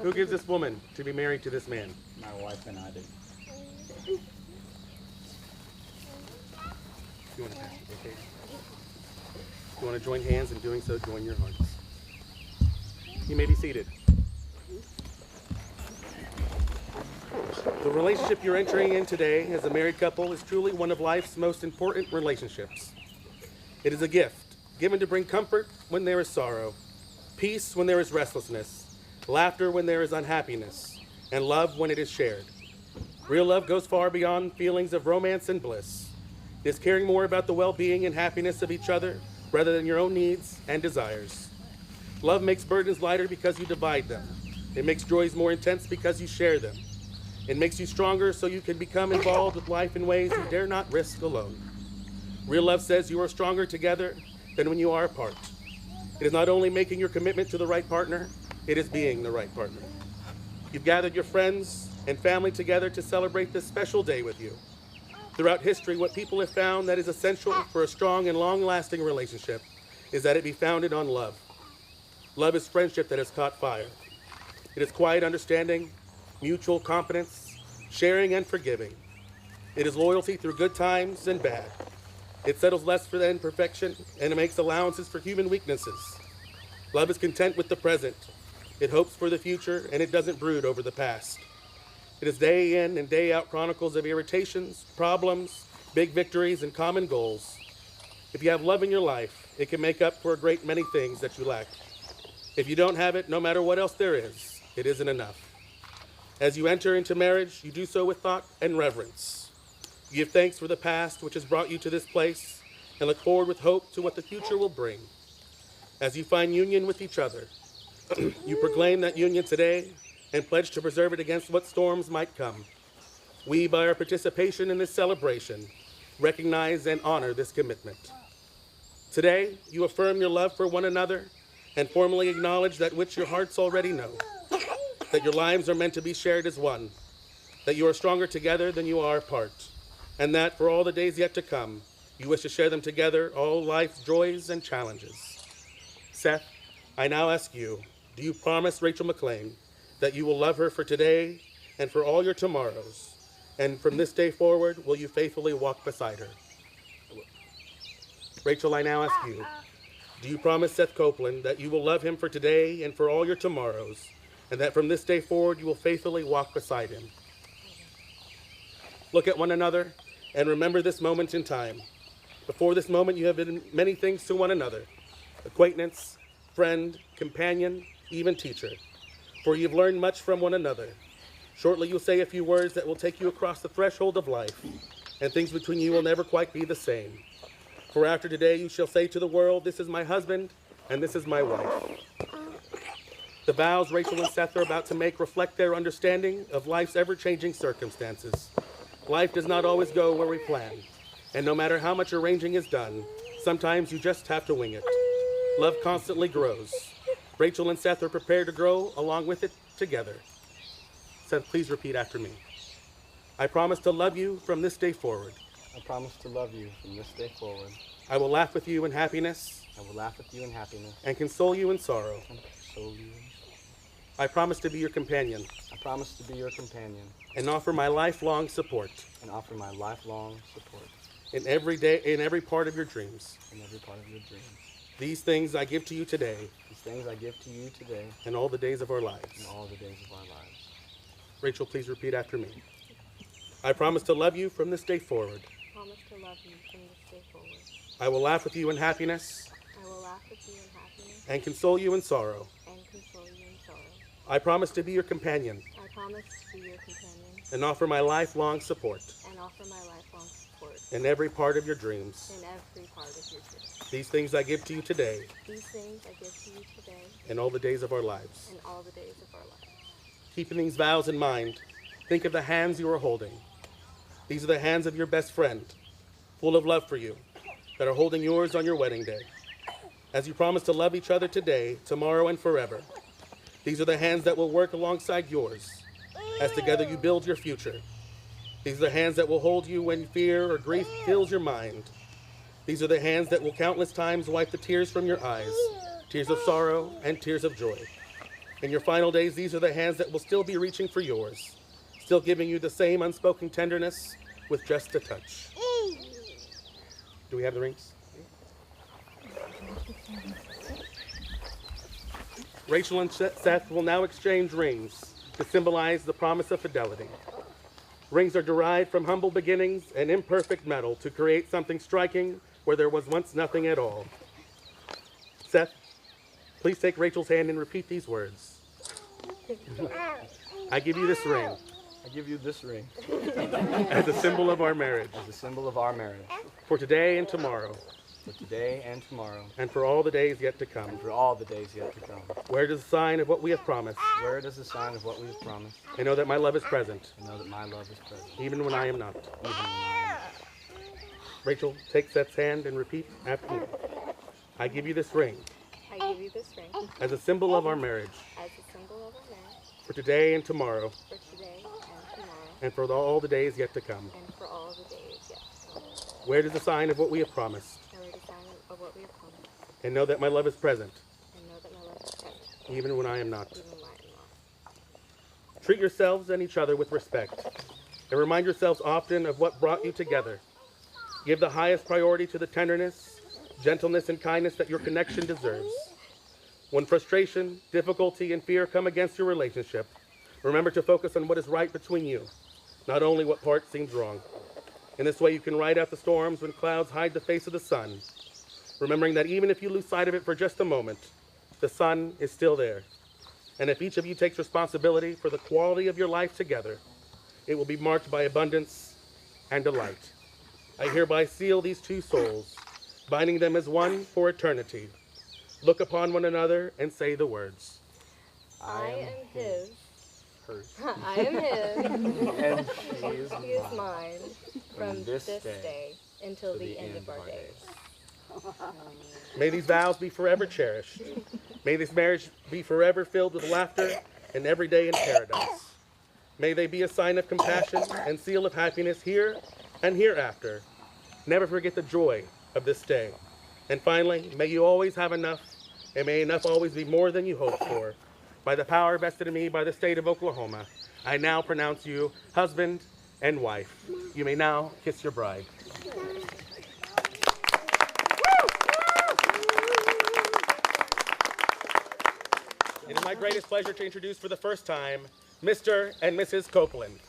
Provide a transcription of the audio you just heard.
Who gives this woman to be married to this man? My wife and I do. You want to pass it, okay? You want to join hands? In doing so, join your hearts. You may be seated. The relationship you're entering in today as a married couple is truly one of life's most important relationships. It is a gift given to bring comfort when there is sorrow, peace when there is restlessness, laughter when there is unhappiness, and love when it is shared. Real love goes far beyond feelings of romance and bliss. It is caring more about the well-being and happiness of each other rather than your own needs and desires. Love makes burdens lighter because you divide them. It makes joys more intense because you share them. It makes you stronger so you can become involved with life in ways you dare not risk alone. Real love says you are stronger together than when you are apart. It is not only making your commitment to the right partner, it is being the right partner. You've gathered your friends and family together to celebrate this special day with you. Throughout history, what people have found that is essential for a strong and long-lasting relationship is that it be founded on love. Love is friendship that has caught fire. It is quiet understanding, mutual confidence, sharing and forgiving. It is loyalty through good times and bad. It settles less for than perfection, and it makes allowances for human weaknesses. Love is content with the present. It hopes for the future, and it doesn't brood over the past. It is day in and day out chronicles of irritations, problems, big victories, and common goals. If you have love in your life, it can make up for a great many things that you lack. If you don't have it, no matter what else there is, it isn't enough. As you enter into marriage, you do so with thought and reverence. You give thanks for the past which has brought you to this place and look forward with hope to what the future will bring. As you find union with each other, you proclaim that union today and pledge to preserve it against what storms might come. We, by our participation in this celebration, recognize and honor this commitment. Today, you affirm your love for one another and formally acknowledge that which your hearts already know, that your lives are meant to be shared as one, that you are stronger together than you are apart, and that for all the days yet to come, you wish to share them together, all life's joys and challenges. Seth, I now ask you, do you promise Rachel McLain that you will love her for today and for all your tomorrows, and from this day forward, will you faithfully walk beside her? Rachel, I now ask you, do you promise Seth Copeland that you will love him for today and for all your tomorrows, and that from this day forward you will faithfully walk beside him? Look at one another and remember this moment in time. Before this moment, you have been many things to one another: acquaintance, friend, companion, even teacher. For you've learned much from one another. Shortly you'll say a few words that will take you across the threshold of life, and things between you will never quite be the same. For after today you shall say to the world, "This is my husband, and this is my wife." The vows Rachel and Seth are about to make reflect their understanding of life's ever-changing circumstances. Life does not always go where we plan, and no matter how much arranging is done, sometimes you just have to wing it. Love constantly grows. Rachel and Seth are prepared to grow along with it together. Seth, please repeat after me. I promise to love you from this day forward. I promise to love you from this day forward. I will laugh with you in happiness I will laugh with you in happiness and console you in sorrow. and console you. I promise to be your companion I promise to be your companion and offer my lifelong support and offer my lifelong support in every part of your dreams. in every part of your dreams. These things I give to you today These things I give to you today and all the days of our lives. and all the days of our lives. Rachel, please repeat after me. I promise to love you from this day forward. Promise to love you from this day forward. I will laugh with you in happiness I will laugh with you in happiness and console you in sorrow. and console you in sorrow. I promise to be your companion I promise to be your companion and offer my lifelong support and offer my lifelong support in every part of your dreams. in every part of your dreams. These things I give to you today These things I give to you today and all the days of our lives. and all the days of our lives. Keeping these vows in mind, think of the hands you are holding. These are the hands of your best friend, full of love for you, that are holding yours on your wedding day. As you promise to love each other today, tomorrow, and forever, these are the hands that will work alongside yours, as together you build your future. These are the hands that will hold you when fear or grief fills your mind. These are the hands that will countless times wipe the tears from your eyes, tears of sorrow and tears of joy. In your final days, these are the hands that will still be reaching for yours, still giving you the same unspoken tenderness with just a touch. Do we have the rings? Rachel and Seth will now exchange rings to symbolize the promise of fidelity. Rings are derived from humble beginnings and imperfect metal to create something striking where there was once nothing at all. Seth, please take Rachel's hand and repeat these words. I give you this ring I give you this ring as a symbol of our marriage, as a symbol of our marriage, for today and tomorrow, for today and tomorrow, and for all the days yet to come. and for all the days yet to come. Where does the sign of what we have promised, Where does the sign of what we have promised? and know that my love is present, And know that my love is present, even when I am not. even when I am. Rachel, take Seth's hand and repeat after me. I give you this ring I give you this ring as a symbol of our marriage, as a symbol of our marriage for today and tomorrow, for today and tomorrow and for all the days yet to come. and for all the days yet to come. Where does the sign of what we have promised, And we're the sign of what we have promised, and know that my love is present, and know that my love is present, even when I am not. even when I am not. Treat yourselves and each other with respect, and remind yourselves often of what brought you together. Give the highest priority to the tenderness, gentleness, and kindness that your connection deserves. When frustration, difficulty, and fear come against your relationship, remember to focus on what is right between you, not only what part seems wrong. In this way, you can ride out the storms when clouds hide the face of the sun, remembering that even if you lose sight of it for just a moment, the sun is still there. And if each of you takes responsibility for the quality of your life together, it will be marked by abundance and delight. I hereby seal these two souls, binding them as one for eternity. Look upon one another and say the words. I am his. Hers. I am his. And she is He is mine from this day until to the end of our days. May these vows be forever cherished. May this marriage be forever filled with laughter and every day in paradise. May they be a sign of compassion and seal of happiness here and hereafter. Never forget the joy of this day. And finally, may you always have enough, and may enough always be more than you hoped for. By the power vested in me by the state of Oklahoma, I now pronounce you husband and wife. You may now kiss your bride. It is my greatest pleasure to introduce for the first time Mr. and Mrs. Copeland.